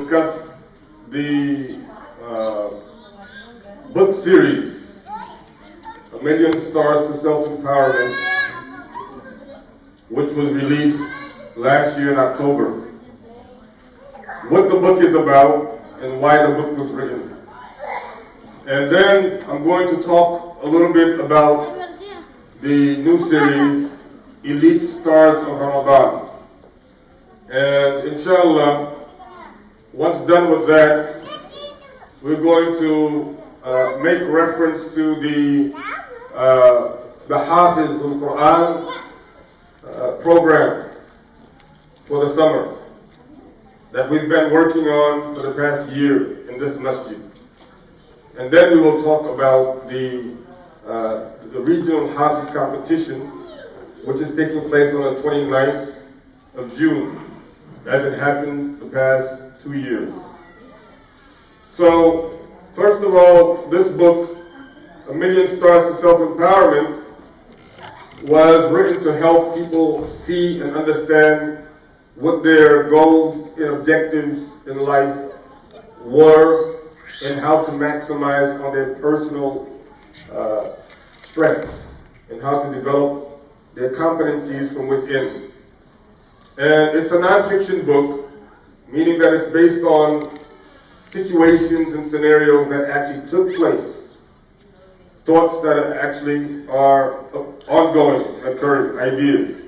discuss the book series, A Million Stars to Self-Empowerment, which was released last year in October. What the book is about and why the book was written. And then I'm going to talk a little bit about the new series, Elite Stars of Ramadan. And inshallah, once done with that, we're going to make reference to the Hafiz al-Quran program for the summer that we've been working on for the past year in this masjid. And then we will talk about the regional Hafiz competition, which is taking place on the 29th of June, as it happened the past 2 years. So, first of all, this book, A Million Stars to Self-Empowerment, was written to help people see and understand what their goals and objectives in life were and how to maximize on their personal strengths and how to develop their competencies from within. And it's a non-fiction book, meaning that it's based on situations and scenarios that actually took place, thoughts that actually are ongoing, occurring, ideas.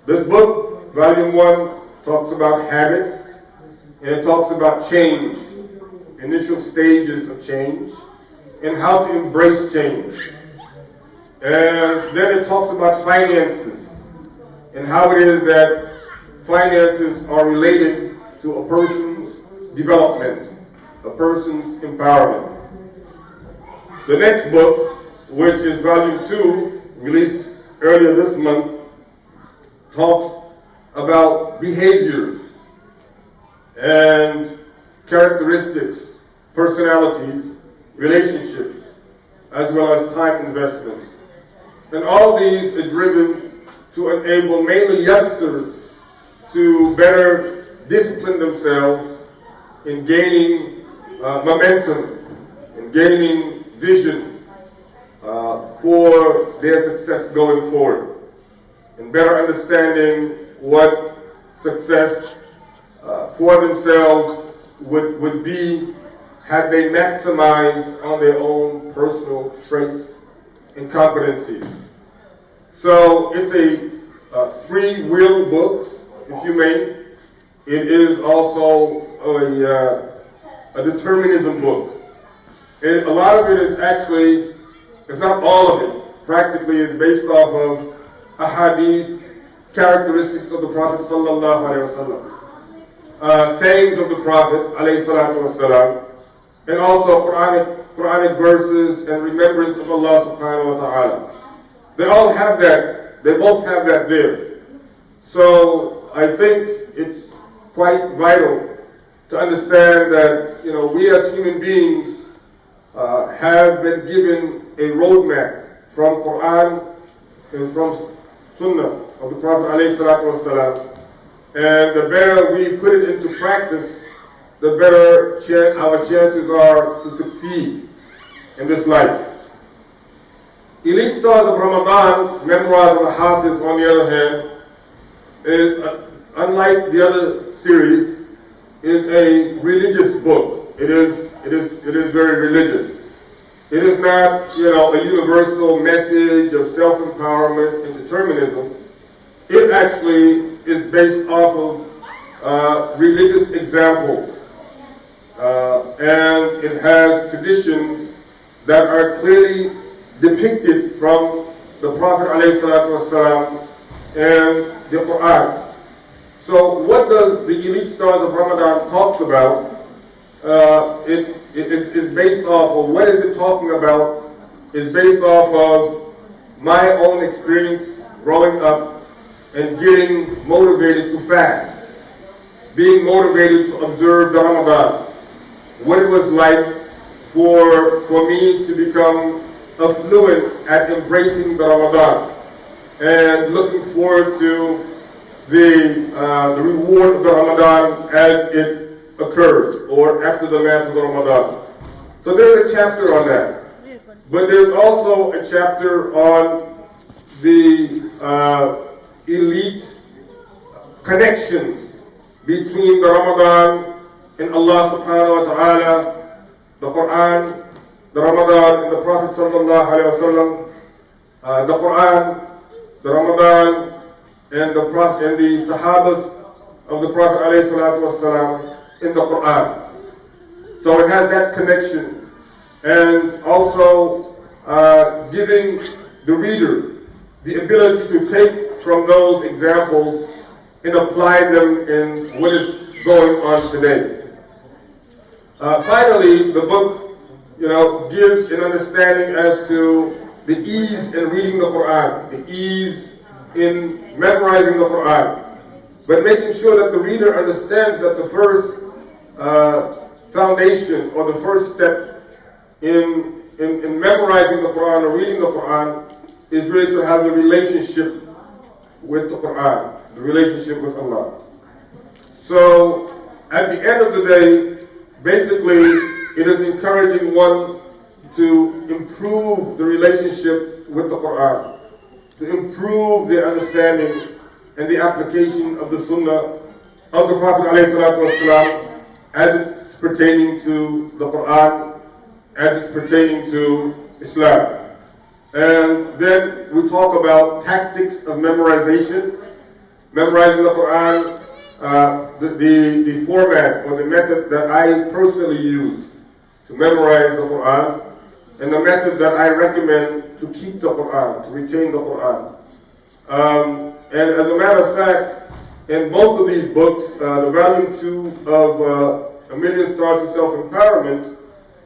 This book, Volume 1, talks about habits, and it talks about change, initial stages of change, and how to embrace change. And then it talks about finances, and how it is that finances are related to a person's development, a person's empowerment. The next book, which is Volume 2, released earlier this month, talks about behaviors and characteristics, personalities, relationships, as well as time investments. And all these are driven to enable mainly youngsters to better discipline themselves in gaining momentum, in gaining vision for their success going forward, and better understanding what success for themselves would be had they maximized on their own personal traits and competencies. So it's a free will book, if you may. It is also a determinism book. And a lot of it is actually, if not all of it, practically is based off of ahadith, characteristics of the Prophet sallallahu alaihi wasallam, sayings of the Prophet alayhi salatu wasalam, and also Quranic verses and remembrance of Allah subhanahu wa ta'ala. They all have that, they both have that there. So I think it's quite vital to understand that, you know, we as human beings have been given a roadmap from Quran and from Sunnah of the Prophet alayhi salatu wasalam. And the better we put it into practice, the better our chances are to succeed in this life. Elite Stars of Ramadan, Memoirs of a Hafiz, on the other hand, is, unlike the other series, is a religious book. It is very religious. It is not, you know, a universal message of self-empowerment and determinism. It actually is based off of religious examples. And it has traditions that are clearly depicted from the Prophet ﷺ and the Quran. So what does the Elite Stars of Ramadan talks about? It is based off of, what is it talking about, is based off of my own experience growing up and getting motivated to fast, being motivated to observe the Ramadan, what it was like for me to become fluent at embracing the Ramadan and looking forward to the reward of the Ramadan as it occurs, or after the last of the Ramadan. So there's a chapter on that. But there's also a chapter on the elite connections between the Ramadan and Allah subhanahu wa ta'ala, the Quran, the Ramadan and the Prophet sallallahu alayhi wa sallam, the Quran, the Ramadan and the Prophet and the Sahabas of the Prophet alayhi salatu wasalam in the Quran. So it has that connection, and also giving the reader the ability to take from those examples and apply them in what is going on today. Finally, the book, gives an understanding as to the ease in reading the Quran, the ease in memorizing the Quran, but making sure that the reader understands that the first foundation or the first step in memorizing the Quran or reading the Quran is really to have a relationship with the Quran, the relationship with Allah. So at the end of the day, basically it is encouraging one to improve the relationship with the Quran, to improve their understanding and the application of the Sunnah of the Prophet ﷺ as it's pertaining to the Quran, as it's pertaining to Islam. And then we talk about tactics of memorization, memorizing the Quran, the format or the method that I personally use to memorize the Quran, and the method that I recommend to keep the Quran, to retain the Quran. And as a matter of fact, in both of these books, the volume 2 of A Million Stars of Self-Empowerment,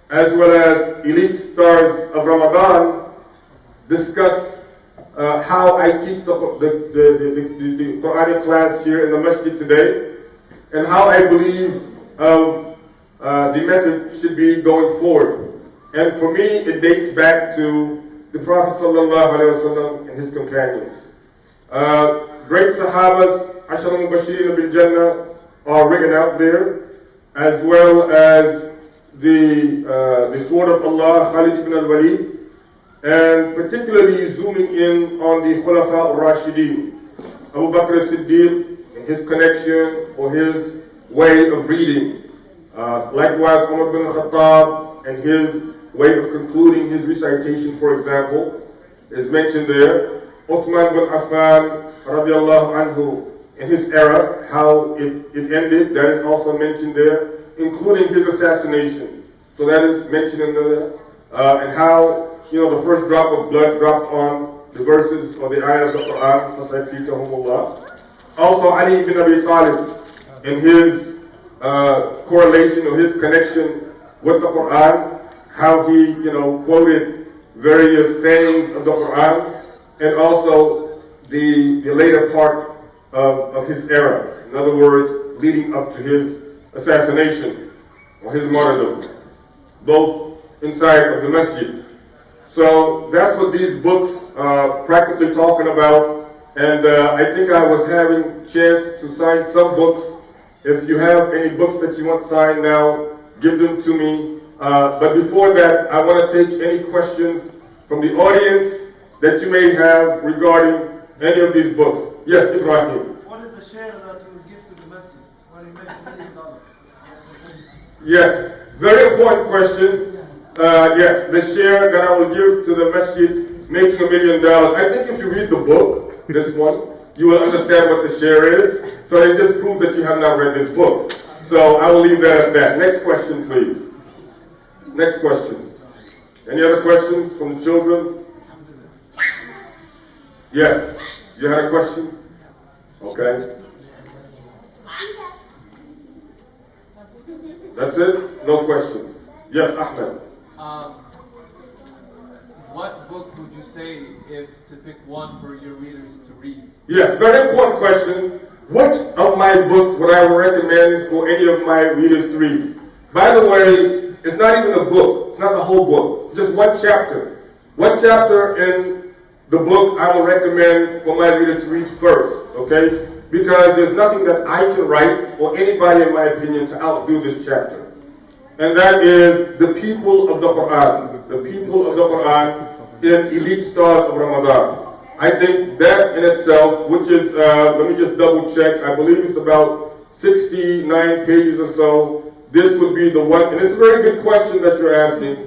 as well as Elite Stars of Ramadan, discuss how I teach the Quranic class here in the masjid today, and how I believe the method should be going forward. And for me, it dates back to the Prophet ﷺ and his companions. Great Sahabas, Ashara Mubashirin bil Jannah, are written out there, as well as the sword of Allah, Khalid ibn al-Walid, and particularly zooming in on the Khulafa al-Rashidin, Abu Bakr as-Siddiq and his connection or his way of reading. Likewise, Umar bin Khattab and his way of concluding his recitation, for example, is mentioned there. Uthman bin Affan, radiallahu anhu, in his era, how it ended, that is also mentioned there, including his assassination. So that is mentioned in there, and how the first drop of blood dropped on the verses or the ayah of the Quran, فَسَيْفِيكَهُمُ. Also, Ali ibn Abi Talib, in his correlation or his connection with the Quran, how he, quoted various sayings of the Quran, and also the later part of his era. In other words, leading up to his assassination or his martyrdom, both inside of the masjid. So that's what these books are practically talking about. And I think I was having a chance to sign some books. If you have any books that you want signed now, give them to me. But before that, I want to take any questions from the audience that you may have regarding any of these books. Yes, Ibrahim. What is the share that you will give to the masjid when you make $1 million? Yes, very important question. Yes, the share that I will give to the masjid making $1 million. I think if you read the book, this one, you will understand what the share is. So it just proves that you have not read this book. So I will leave that at that. Next question, please. Next question. Any other questions from the children? Yes. You had a question? Okay. That's it? No questions. Yes, Ahmed. What book would you say if to pick one for your readers to read? Yes, very important question. Which of my books would I recommend for any of my readers to read? By the way, it's not even a book. It's not the whole book. Just one chapter. One chapter in the book I will recommend for my readers to read first. Okay? because there's nothing that I can write or anybody, in my opinion, to outdo this chapter. And that is the people of the Quran. The people of the Quran in elite stars of Ramadan. I think that in itself, which is, let me just double check, I believe it's about 69 pages or so. This would be the one, and it's a very good question that you're asking,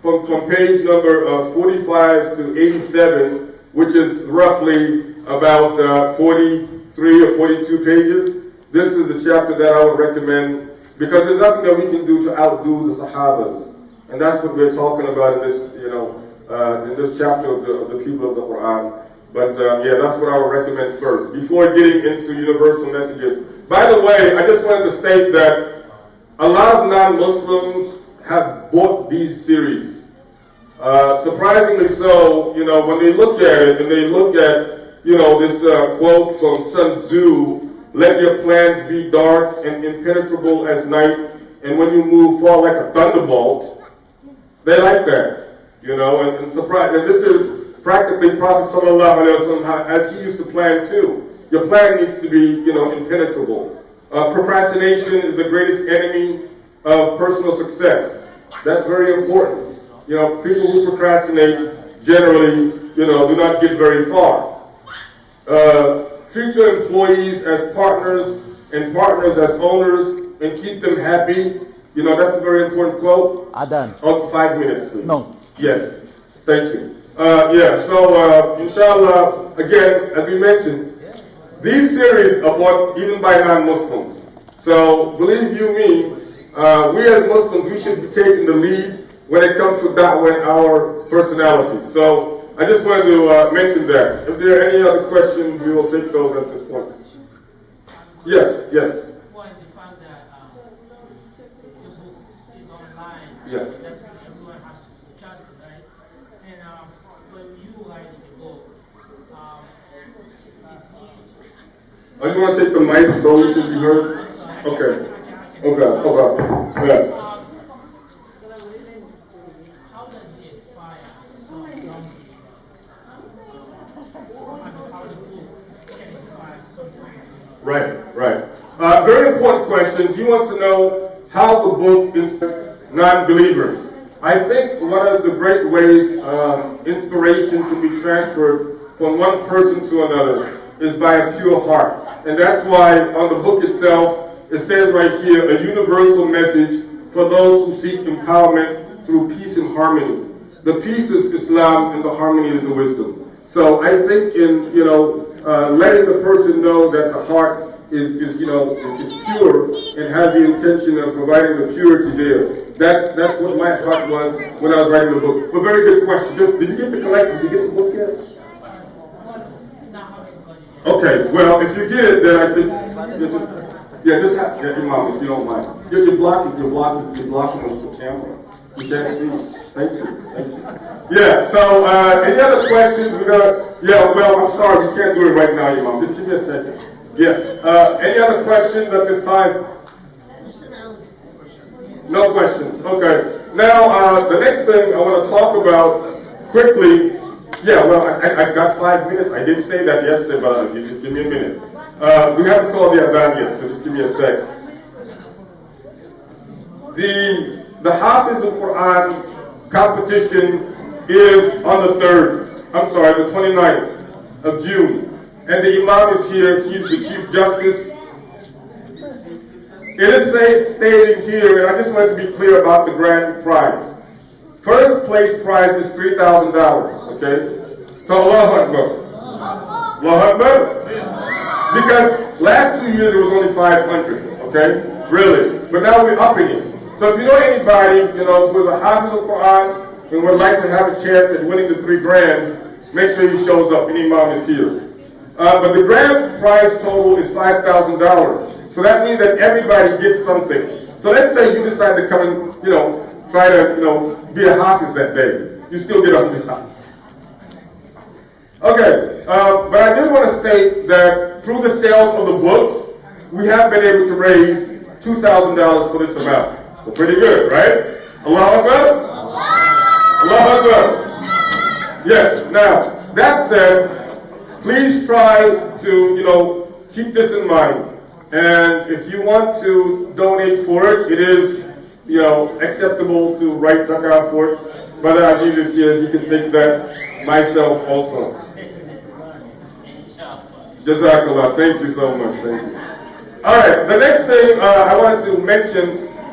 from page number 45 to 87, which is roughly about 43 or 42 pages. This is the chapter that I would recommend, because there's nothing that we can do to outdo the Sahabas. And that's what we're talking about in this, in this chapter of the people of the Quran. But yeah, that's what I would recommend first, before getting into universal messages. By the way, I just wanted to state that a lot of non-Muslims have bought these series. Surprisingly so, when they look at it and they look at, this quote from Sun Tzu, "Let your plans be dark and impenetrable as night, and when you move, fall like a thunderbolt." They like that, and surprise. And this is practically Prophet Sallallahu Alaihi Wasallam, as he used to plan too. Your plan needs to be, impenetrable. Procrastination is the greatest enemy of personal success. That's very important. People who procrastinate generally, do not get very far. Treat your employees as partners and partners as owners, and keep them happy. That's a very important quote. Adan. Oh, 5 minutes, please. No. Yes, thank you. So inshallah, again, as we mentioned, these series are bought even by non-Muslims. So believe you me, we as Muslims, we should be taking the lead when it comes to da'wah and our personalities. So I just wanted to mention that. If there are any other questions, we will take those at this point. Yes, yes. Well, the fact that the book is online, Yes. that's when everyone has to trust it, right? And when you write the book, Oh, you want to take the mic so we can be heard? Okay. Yeah. how does it inspire some young people? How the book can inspire some young people? Right. Very important questions. He wants to know how the book inspires non-believers. I think one of the great ways inspiration can be transferred from one person to another is by a pure heart. And that's why on the book itself, it says right here, a universal message for those who seek empowerment through peace and harmony. The peace is Islam and the harmony is the wisdom. So I think in, letting the person know that the heart is pure and has the intention of providing the purity there. That's what my heart was when I was writing the book. But very good question. Did you get the collect? Did you get the book yet? Okay, well, if you get it, then I think Imam, if you don't mind. You're blocking the camera. You can't see. Thank you. Yeah. So, any other questions? I'm sorry, we can't do it right now, Imam. Just give me a second. Yes. Any other questions at this time? No questions. Okay. Now, the next thing I want to talk about quickly. Yeah, well, I got 5 minutes. I did say that yesterday, but if you just give me a minute. We haven't called the Adhan yet, so just give me a sec. The Hafiz of Quran competition is on the 29th of June. And the Imam is here. He's the Chief Justice. It is stated here, and I just wanted to be clear about the grand prize. First place prize is $3,000, okay? So Allahu Akbar. Allahu Akbar? Because last 2 years it was only 500, okay? Really. But now we're upping it. So if you know anybody, who's a Hafiz of Quran and would like to have a chance at winning the $3,000, make sure he shows up. Any Imam is here. But the grand prize total is $5,000. So that means that everybody gets something. So let's say you decide to come and, try to, be a Hafiz that day. You still get $100. Okay, but I did want to state that through the sales of the books, we have been able to raise $2,000 for this amount. So pretty good, right? Allahu Akbar? Allahu Akbar. Yes, now, that said, please try to, keep this in mind. And if you want to donate for it, it is, acceptable to write zakat for it. Brother Aziz is here, he can take that, myself also. Jazakallah, thank you so much, thank you. All right, the next thing I wanted to mention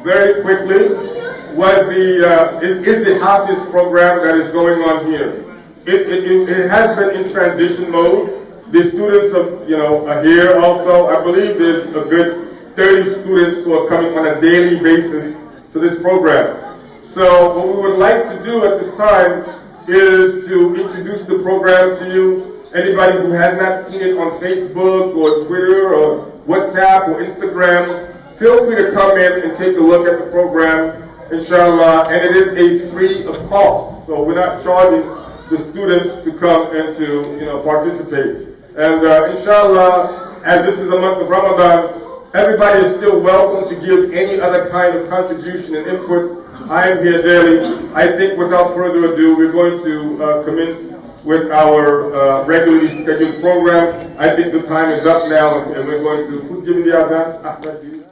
very quickly was the Hafiz program that is going on here. It has been in transition mode. The students are here also. I believe there's a good 30 students who are coming on a daily basis to this program. So what we would like to do at this time is to introduce the program to you. Anybody who has not seen it on Facebook or Twitter or WhatsApp or Instagram, feel free to come in and take a look at the program, inshallah. And it is a free of cost. So we're not charging the students to come and to participate. And inshallah, as this is a month of Ramadan, everybody is still welcome to give any other kind of contribution and input. I am here daily. I think without further ado, we're going to commence with our regularly scheduled program. I think the time is up now, and we're going to, who's giving the adhan? Ahmed.